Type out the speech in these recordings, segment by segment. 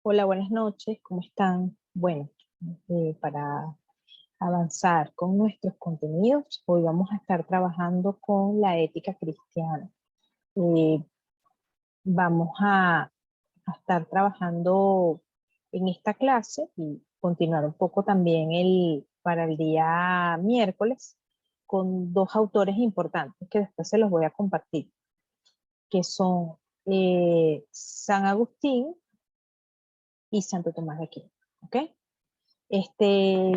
Hola, buenas noches, ¿cómo están? Bueno, para avanzar con nuestros contenidos, hoy vamos a estar trabajando con la ética cristiana. Eh, vamos a estar trabajando en esta clase y continuar un poco también para el día miércoles con dos autores importantes que después se los voy a compartir, que son San Agustín y Santo Tomás de Aquino. ¿Ok? Este,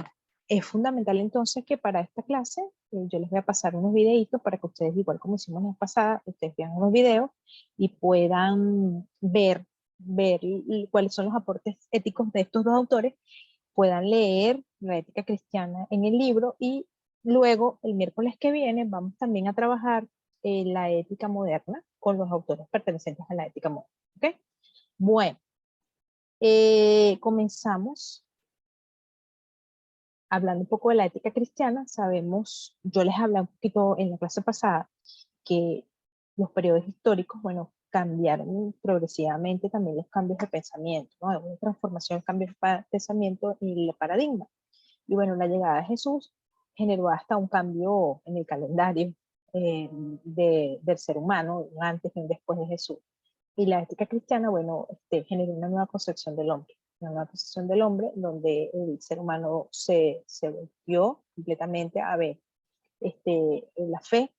es fundamental entonces que para esta clase yo les voy a pasar unos videitos para que ustedes, igual como hicimos la vez pasada, ustedes vean unos videos y puedan ver cuáles son los aportes éticos de estos dos autores, puedan leer la ética cristiana en el libro y luego el miércoles que viene vamos también a trabajar la ética moderna con los autores pertenecientes a la ética moderna. ¿Ok? Bueno, comenzamos hablando un poco de la ética cristiana. Sabemos, yo les hablé un poquito en la clase pasada, que los periodos históricos, bueno, cambiaron progresivamente también los cambios de pensamiento, ¿no? Una transformación, cambios de pensamiento y el paradigma. Y bueno, la llegada de Jesús generó hasta un cambio en el calendario del ser humano, un antes y un después de Jesús. Y la ética cristiana, bueno, generó una nueva concepción del hombre, una nueva concepción del hombre donde el ser humano se volvió completamente a ver la fe,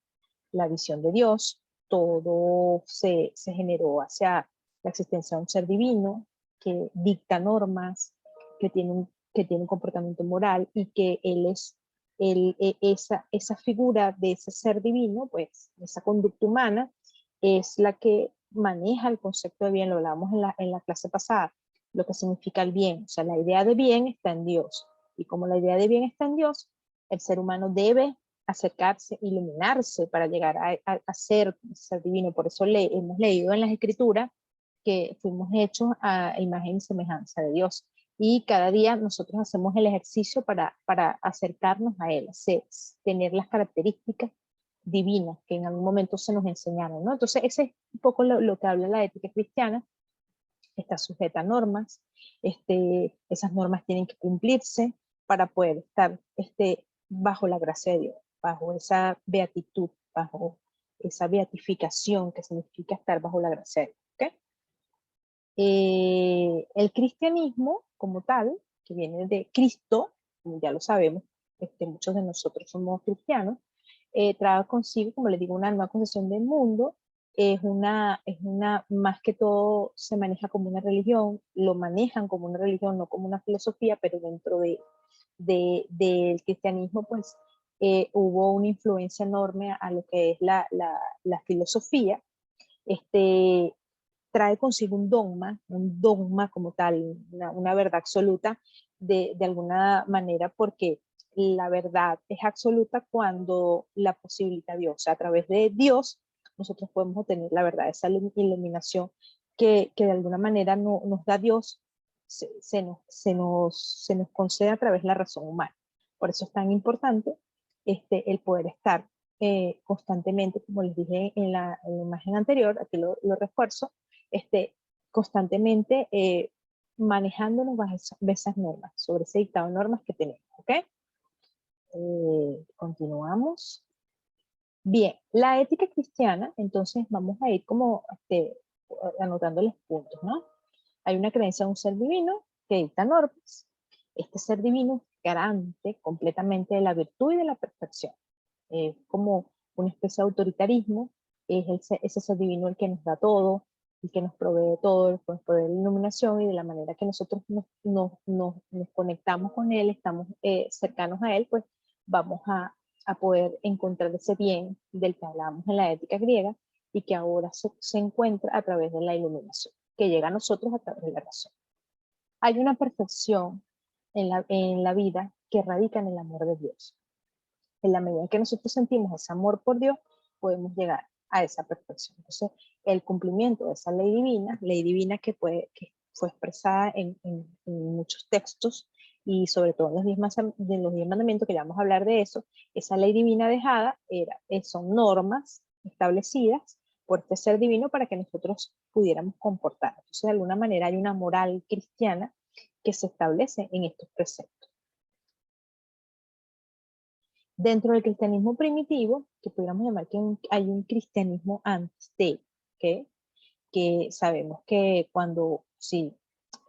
la visión de Dios, todo se generó hacia la existencia de un ser divino que dicta normas, que tiene un comportamiento moral y que él es esa figura de ese ser divino, pues esa conducta humana es la que maneja el concepto de bien. Lo hablábamos en la clase pasada, lo que significa el bien. O sea, la idea de bien está en Dios. Y como la idea de bien está en Dios, el ser humano debe acercarse, iluminarse para llegar a ser divino. Por eso hemos leído en las escrituras que fuimos hechos a imagen y semejanza de Dios. Y cada día nosotros hacemos el ejercicio para acercarnos a Él, tener las características divinas que en algún momento se nos enseñaron, ¿no? Entonces ese es un poco lo que habla la ética cristiana. Está sujeta a normas, esas normas tienen que cumplirse para poder estar bajo la gracia de Dios, bajo esa beatitud, bajo esa beatificación que significa estar bajo la gracia de Dios. ¿Okay? El cristianismo como tal, que viene de Cristo, como ya lo sabemos, muchos de nosotros somos cristianos, trae consigo, como les digo, una nueva concepción del mundo. Más que todo se maneja como una religión, lo manejan como una religión, no como una filosofía, pero dentro del cristianismo, pues hubo una influencia enorme a lo que es la filosofía. Este, Trae consigo un dogma como tal, una verdad absoluta de alguna manera, porque la verdad es absoluta cuando la posibilita Dios. O sea, a través de Dios nosotros podemos obtener la verdad, esa iluminación que de alguna manera nos da Dios, se nos concede a través de la razón humana. Por eso es tan importante el poder estar constantemente, como les dije en la imagen anterior, aquí lo refuerzo, constantemente manejándonos bajo esas normas, sobre ese dictado de normas que tenemos. ¿Ok? Continuamos. Bien, la ética cristiana, entonces vamos a ir como anotando los puntos, ¿no? Hay una creencia de un ser divino que dicta normas. Este ser divino es garante completamente de la virtud y de la perfección. Como una especie de autoritarismo, ese ser divino el que nos da todo, el que nos provee todo, el que nos provee la iluminación, y de la manera que nosotros nos conectamos con él, estamos cercanos a él, pues vamos a poder encontrar ese bien del que hablábamos en la ética griega y que ahora se encuentra a través de la iluminación, que llega a nosotros a través de la razón. Hay una perfección en la vida que radica en el amor de Dios. En la medida en que nosotros sentimos ese amor por Dios, podemos llegar a esa perfección. Entonces, el cumplimiento de esa ley divina que fue expresada en muchos textos, y sobre todo en los 10 mandamientos, que ya vamos a hablar de eso, esa ley divina dejada son normas establecidas por este ser divino para que nosotros pudiéramos comportar. Entonces, de alguna manera hay una moral cristiana que se establece en estos preceptos. Dentro del cristianismo primitivo, que pudiéramos llamar que hay un cristianismo antes de, ¿okay? Que sabemos que cuando, si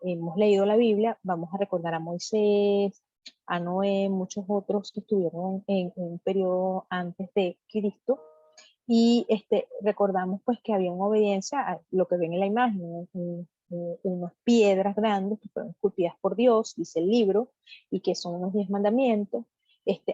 hemos leído la Biblia, vamos a recordar a Moisés, a Noé, muchos otros que estuvieron en un periodo antes de Cristo, y recordamos pues que había una obediencia a lo que ven en la imagen, unas piedras grandes que fueron esculpidas por Dios, dice el libro, y que son unos 10 mandamientos.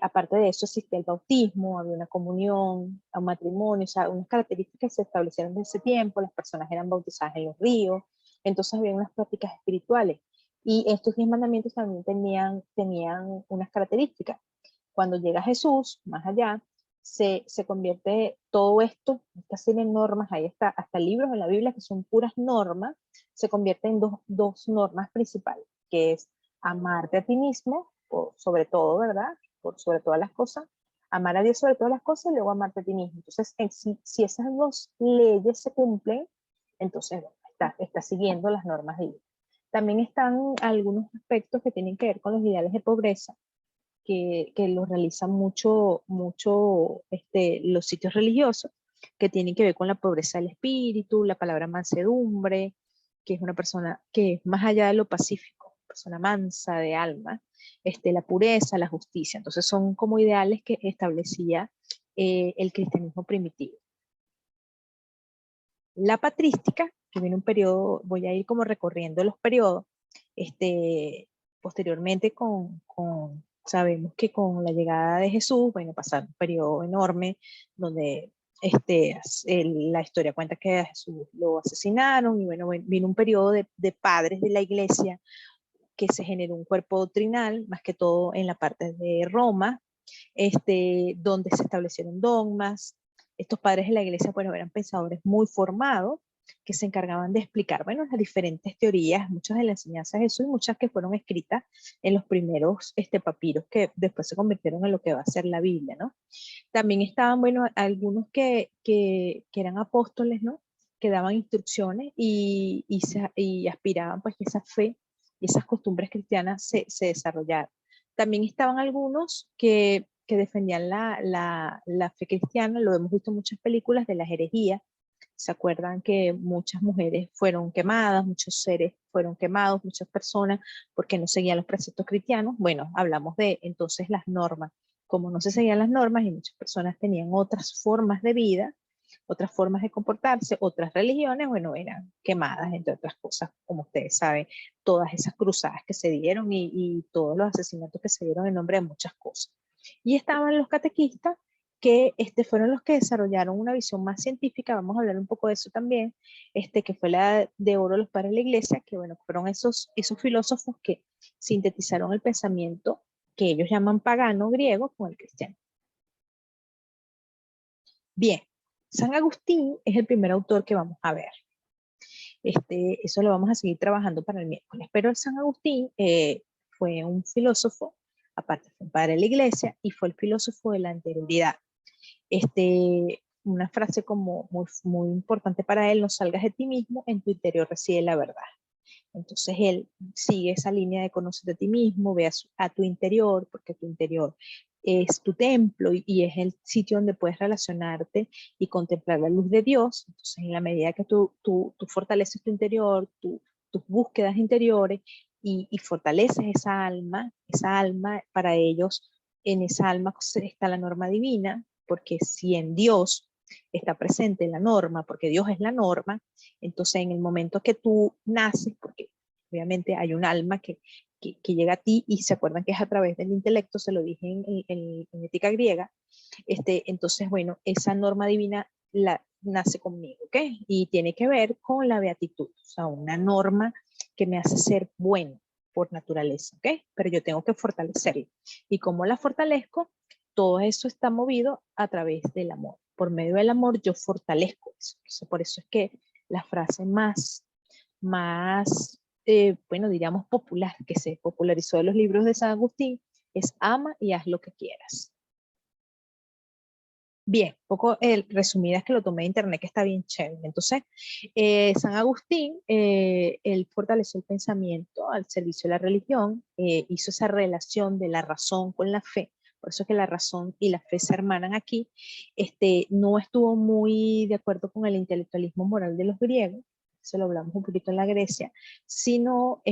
Aparte de eso existía el bautismo, había una comunión, un matrimonio, o sea, unas características que se establecieron desde ese tiempo, las personas eran bautizadas en los ríos, entonces había unas prácticas espirituales. Y estos 10 mandamientos también tenían unas características. Cuando llega Jesús, más allá, se convierte todo esto, esta serie de normas, ahí está, hasta libros en la Biblia que son puras normas, se convierte en dos normas principales, que es amarte a ti mismo, sobre todo, ¿verdad? Sobre todas las cosas, amar a Dios sobre todas las cosas y luego amarte a ti mismo. Entonces, si esas dos leyes se cumplen, entonces está siguiendo las normas de Dios. También están algunos aspectos que tienen que ver con los ideales de pobreza, que lo realizan mucho los sitios religiosos, que tienen que ver con la pobreza del espíritu, la palabra mansedumbre, que es una persona que es más allá de lo pacífico, persona mansa de alma, la pureza, la justicia. Entonces son como ideales que establecía el cristianismo primitivo. La patrística, que viene un periodo, voy a ir como recorriendo los periodos, posteriormente sabemos que con la llegada de Jesús, bueno, pasaron un periodo enorme donde la historia cuenta que a Jesús lo asesinaron y bueno, vino un periodo de padres de la iglesia que se generó un cuerpo doctrinal, más que todo en la parte de Roma, donde se establecieron dogmas. Estos padres de la iglesia, bueno, eran pensadores muy formados que se encargaban de explicar, bueno, las diferentes teorías, muchas de la enseñanza de Jesús y muchas que fueron escritas en los primeros papiros que después se convirtieron en lo que va a ser la Biblia, ¿no? También estaban, bueno, algunos que eran apóstoles, ¿no? Que daban instrucciones y aspiraban pues que esa fe y esas costumbres cristianas se desarrollaran. También estaban algunos que defendían la fe cristiana, lo hemos visto en muchas películas de las herejías. ¿Se acuerdan que muchas mujeres fueron quemadas, muchos seres fueron quemados, muchas personas porque no seguían los preceptos cristianos? Bueno, hablamos de entonces las normas. Como no se seguían las normas y muchas personas tenían otras formas de vida, otras formas de comportarse, otras religiones, bueno, eran quemadas, entre otras cosas, como ustedes saben, todas esas cruzadas que se dieron y todos los asesinatos que se dieron en nombre de muchas cosas. Y estaban los catequistas, que fueron los que desarrollaron una visión más científica, vamos a hablar un poco de eso también, que fue la de oro de los padres de la iglesia, que bueno, fueron esos filósofos que sintetizaron el pensamiento que ellos llaman pagano griego con el cristiano. Bien, San Agustín es el primer autor que vamos a ver. Eso lo vamos a seguir trabajando para el miércoles, pero el San Agustín fue un filósofo, aparte fue un padre de la iglesia y fue el filósofo de la anterioridad. Una frase como muy, muy importante para él: no salgas de ti mismo, en tu interior reside la verdad. Entonces él sigue esa línea de conocer a ti mismo, ve a tu interior, porque tu interior es tu templo y es el sitio donde puedes relacionarte y contemplar la luz de Dios. Entonces, en la medida que tú fortaleces tu interior, tus búsquedas interiores y fortaleces esa alma para ellos, en esa alma está la norma divina, porque si en Dios está presente la norma, porque Dios es la norma, entonces en el momento que tú naces, porque obviamente hay un alma que llega a ti y se acuerdan que es a través del intelecto, se lo dije en ética griega, entonces bueno, esa norma divina nace conmigo, ¿ok? Y tiene que ver con la beatitud, o sea, una norma que me hace ser bueno por naturaleza, ¿ok? Pero yo tengo que fortalecerla. ¿Y cómo la fortalezco? Todo eso está movido a través del amor. Por medio del amor yo fortalezco eso. Entonces, por eso es que la frase más bueno, diríamos popular, que se popularizó en los libros de San Agustín, es ama y haz lo que quieras. Bien, poco resumidas que lo tomé de internet, que está bien chévere. Entonces, San Agustín, él fortaleció el pensamiento al servicio de la religión, hizo esa relación de la razón con la fe, por eso es que la razón y la fe se hermanan aquí. No estuvo muy de acuerdo con el intelectualismo moral de los griegos, eso lo hablamos un poquito en la Grecia, sino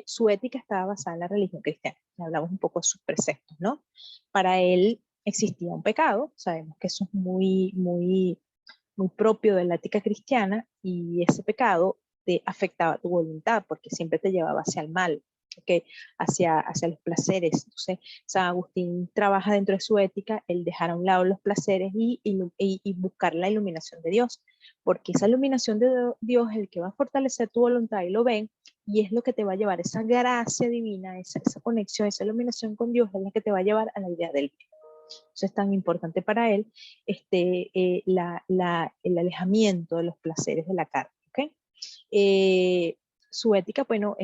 su ética estaba basada en la religión cristiana. Hablamos un poco de sus preceptos, ¿no? Para él existía un pecado, sabemos que eso es muy propio de la ética cristiana, y ese pecado te afectaba tu voluntad porque siempre te llevaba hacia el mal, ¿okay? Hacia los placeres. Entonces, San Agustín trabaja dentro de su ética el dejar a un lado los placeres y buscar la iluminación de Dios, porque esa iluminación de Dios es el que va a fortalecer tu voluntad, y lo ven, y es lo que te va a llevar, esa gracia divina, esa conexión, esa iluminación con Dios es la que te va a llevar a la idea del bien. Eso es tan importante para él, el alejamiento de los placeres de la carne. ¿Okay? Su ética, bueno,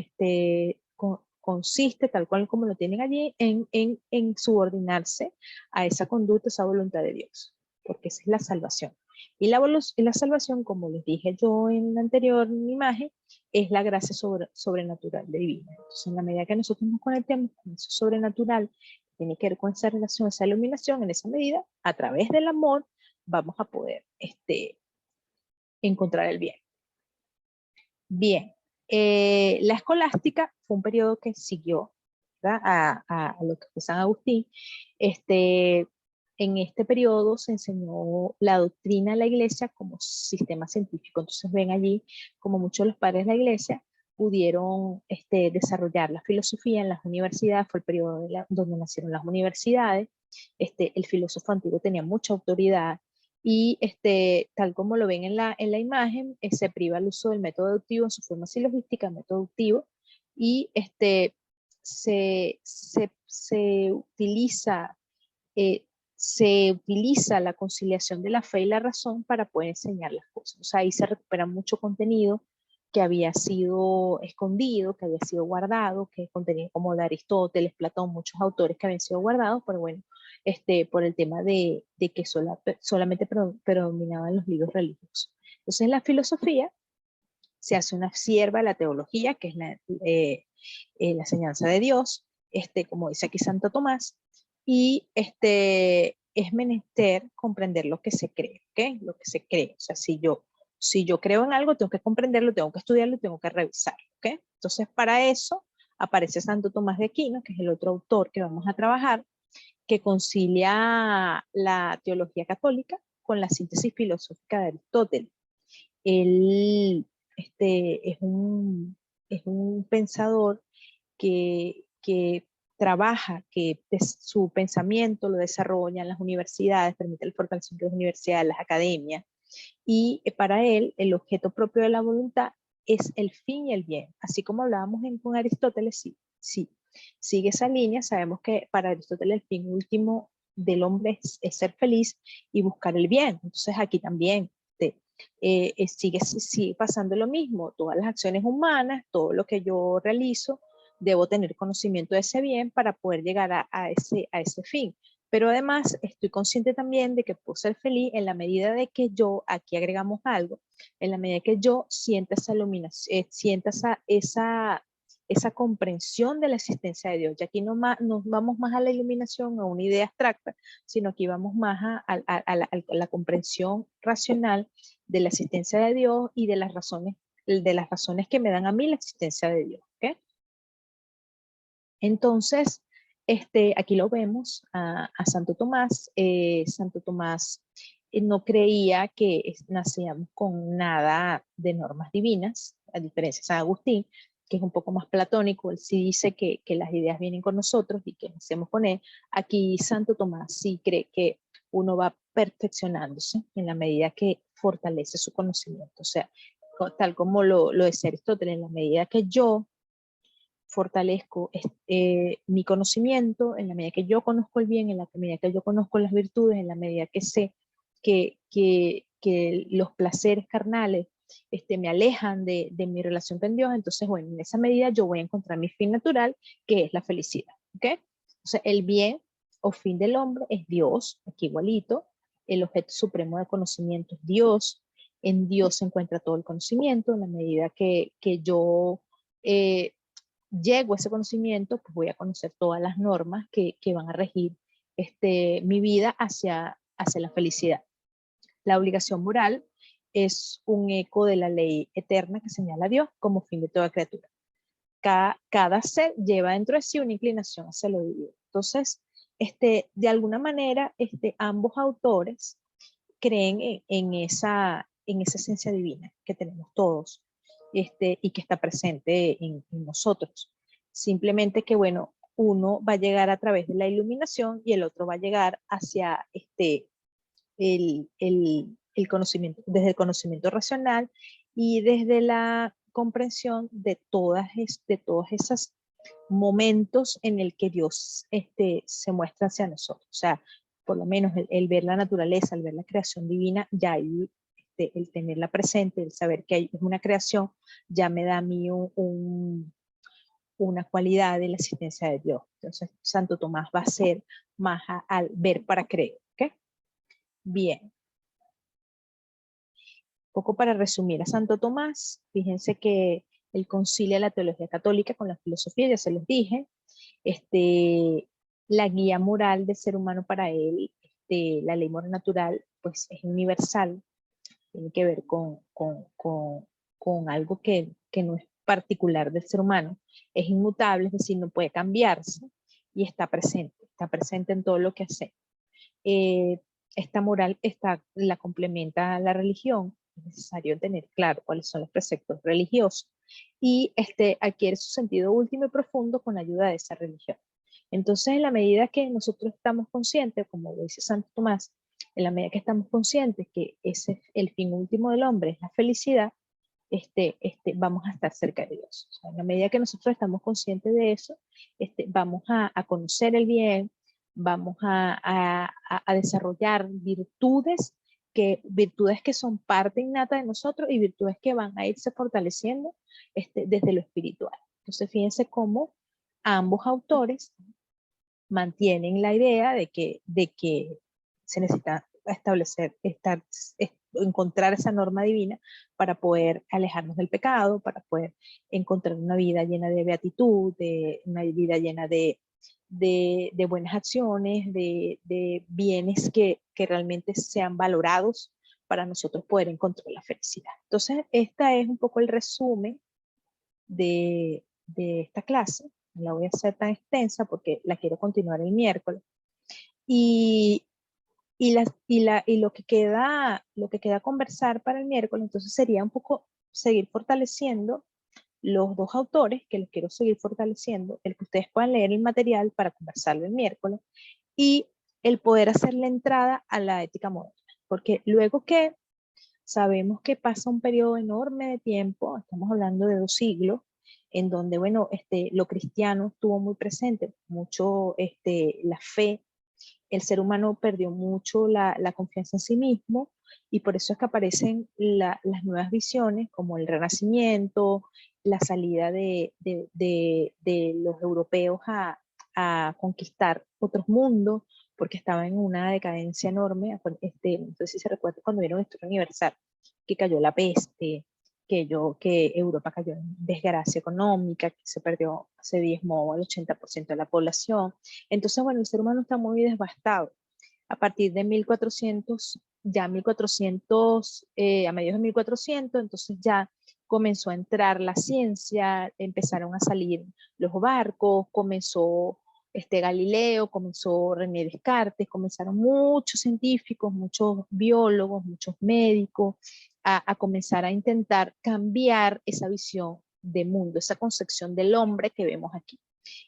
consiste, tal cual como lo tienen allí, en subordinarse a esa conducta, esa voluntad de Dios, porque esa es la salvación. Y la salvación, como les dije yo en la anterior imagen, es la gracia sobrenatural divina. Entonces, en la medida que nosotros nos conectemos con eso sobrenatural, tiene que ver con esa relación, esa iluminación, en esa medida, a través del amor, vamos a poder encontrar el bien. Bien, la escolástica fue un periodo que siguió a lo que fue San Agustín. En este periodo se enseñó la doctrina de la iglesia como sistema científico. Entonces ven allí como muchos de los padres de la iglesia pudieron desarrollar la filosofía en las universidades. Fue el periodo donde nacieron las universidades. El filósofo antiguo tenía mucha autoridad, y tal como lo ven en la imagen, se priva el uso del método deductivo en su forma silogística, método deductivo, y se utiliza la conciliación de la fe y la razón para poder enseñar las cosas. O sea, ahí se recupera mucho contenido que había sido escondido, que había sido guardado, que contenido como de Aristóteles, Platón, muchos autores que habían sido guardados, pero bueno, por el tema de que solamente predominaban los libros religiosos. Entonces, en la filosofía se hace una sierva de la teología, que es la enseñanza de Dios, como dice aquí Santo Tomás, y es menester comprender lo que se cree, ¿ok? Lo que se cree. O sea, si yo creo en algo, tengo que comprenderlo, tengo que estudiarlo, tengo que revisarlo, ¿ok? Entonces, para eso aparece Santo Tomás de Aquino, que es el otro autor que vamos a trabajar, que concilia la teología católica con la síntesis filosófica de Aristóteles. Él es un pensador que trabaja, que su pensamiento lo desarrolla en las universidades, permite el fortalecimiento de las universidades, las academias, y para él el objeto propio de la voluntad es el fin y el bien. Así como hablábamos con Aristóteles, sí, sigue esa línea. Sabemos que para Aristóteles el fin último del hombre es ser feliz y buscar el bien. Entonces aquí también sigue pasando lo mismo. Todas las acciones humanas, todo lo que yo realizo, debo tener conocimiento de ese bien para poder llegar a ese fin. Pero además estoy consciente también de que puedo ser feliz en la medida de que yo, aquí agregamos algo, en la medida que yo sienta esa iluminación, sienta esa comprensión de la existencia de Dios. Y aquí nos vamos más a la iluminación, a una idea abstracta, sino que vamos más a la comprensión racional de la existencia de Dios y de las razones que me dan a mí la existencia de Dios. ¿Okay? Entonces, aquí lo vemos a Santo Tomás. Santo Tomás no creía que nacíamos con nada de normas divinas, a diferencia de San Agustín, que es un poco más platónico. Él sí dice que las ideas vienen con nosotros y que nacemos con él. Aquí Santo Tomás sí cree que uno va perfeccionándose en la medida que fortalece su conocimiento. O sea, tal como lo decía Aristóteles, en la medida que yo fortalezco mi conocimiento, en la medida que yo conozco el bien, en la medida que yo conozco las virtudes, en la medida que sé que los placeres carnales me alejan de mi relación con Dios, entonces, bueno, en esa medida yo voy a encontrar mi fin natural, que es la felicidad. ¿Okay? O sea, el bien o fin del hombre es Dios, aquí igualito, el objeto supremo de conocimiento es Dios. En Dios se encuentra todo el conocimiento. En la medida que yo llego a ese conocimiento, pues voy a conocer todas las normas que van a regir mi vida hacia la felicidad. La obligación moral es un eco de la ley eterna que señala a Dios como fin de toda criatura. Cada ser lleva dentro de sí una inclinación hacia lo divino. Entonces, de alguna manera, ambos autores creen en esa esencia divina que tenemos todos y que está presente en nosotros. Simplemente que, bueno, uno va a llegar a través de la iluminación y el otro va a llegar hacia el conocimiento, desde el conocimiento racional y desde la comprensión de todos esos momentos en el que Dios se muestra hacia nosotros. O sea, por lo menos el ver la naturaleza, el ver la creación divina, ya ahí el tenerla presente, el saber que es una creación, ya me da a mí una cualidad de la existencia de Dios. Entonces, Santo Tomás va a ser más al ver para creer. ¿Okay? Bien. Poco para resumir a Santo Tomás, fíjense que él concilia la teología católica con la filosofía, ya se los dije. La guía moral del ser humano para él, la ley moral natural, pues es universal, tiene que ver con algo que no es particular del ser humano, es inmutable, es decir, no puede cambiarse y está presente en todo lo que hace. Esta moral la complementa la religión, es necesario tener claro cuáles son los preceptos religiosos y adquiere su sentido último y profundo con la ayuda de esa religión. Entonces, en la medida que nosotros estamos conscientes, como lo dice Santo Tomás, en la medida que estamos conscientes que ese es el fin último del hombre, es la felicidad, vamos a estar cerca de Dios. O sea, en la medida que nosotros estamos conscientes de eso, vamos a conocer el bien, vamos a desarrollar virtudes que son parte innata de nosotros y virtudes que van a irse fortaleciendo desde lo espiritual. Entonces, fíjense cómo ambos autores mantienen la idea de que se necesita encontrar esa norma divina para poder alejarnos del pecado, para poder encontrar una vida llena de beatitud, una vida llena de buenas acciones, de bienes que realmente sean valorados para nosotros poder encontrar la felicidad. Entonces, este es un poco el resumen de esta clase. No la voy a hacer tan extensa porque la quiero continuar el miércoles. Y lo que queda conversar para el miércoles, entonces sería un poco seguir fortaleciendo los dos autores, que los quiero seguir fortaleciendo, el que ustedes puedan leer el material para conversarlo el miércoles, y el poder hacer la entrada a la ética moderna. Porque luego que sabemos que pasa un periodo enorme de tiempo, estamos hablando de 2 siglos, en donde, bueno, lo cristiano estuvo muy presente, mucho la fe, el ser humano perdió mucho la confianza en sí mismo y por eso es que aparecen las nuevas visiones como el Renacimiento, la salida de los europeos a conquistar otros mundos porque estaban en una decadencia enorme. No sé si se recuerda cuando vieron Historia Universal, que cayó la peste, que Europa cayó en desgracia económica, que se diezmó al 80% de la población. Entonces, bueno, el ser humano está muy devastado. A partir de 1400, ya 1400, a mediados de 1400, entonces ya comenzó a entrar la ciencia, empezaron a salir los barcos, comenzó Galileo, comenzó René Descartes, comenzaron muchos científicos, muchos biólogos, muchos médicos, a comenzar a intentar cambiar esa visión de mundo, esa concepción del hombre que vemos aquí.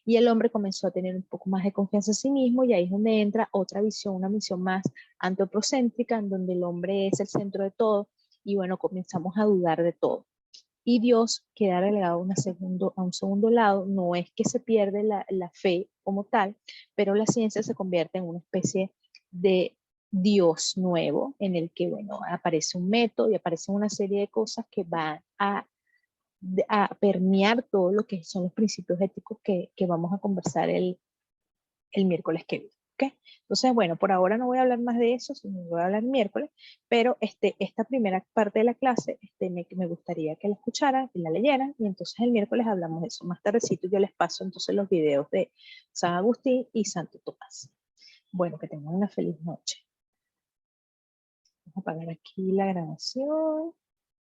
Y el hombre comenzó a tener un poco más de confianza en sí mismo y ahí es donde entra otra visión, una visión más antropocéntrica, en donde el hombre es el centro de todo y bueno, comenzamos a dudar de todo. Y Dios queda relegado a un segundo lado, no es que se pierde la fe como tal, pero la ciencia se convierte en una especie de Dios nuevo en el que, bueno, aparece un método y aparecen una serie de cosas que van a permear todo lo que son los principios éticos que vamos a conversar el miércoles que viene. ¿Ok? Entonces, bueno, por ahora no voy a hablar más de eso, sino voy a hablar miércoles, pero esta primera parte de la clase me gustaría que la escucharan, que la leyeran, y entonces el miércoles hablamos de eso. Más tardecito yo les paso entonces los videos de San Agustín y Santo Tomás. Bueno, que tengan una feliz noche. Vamos a apagar aquí la grabación.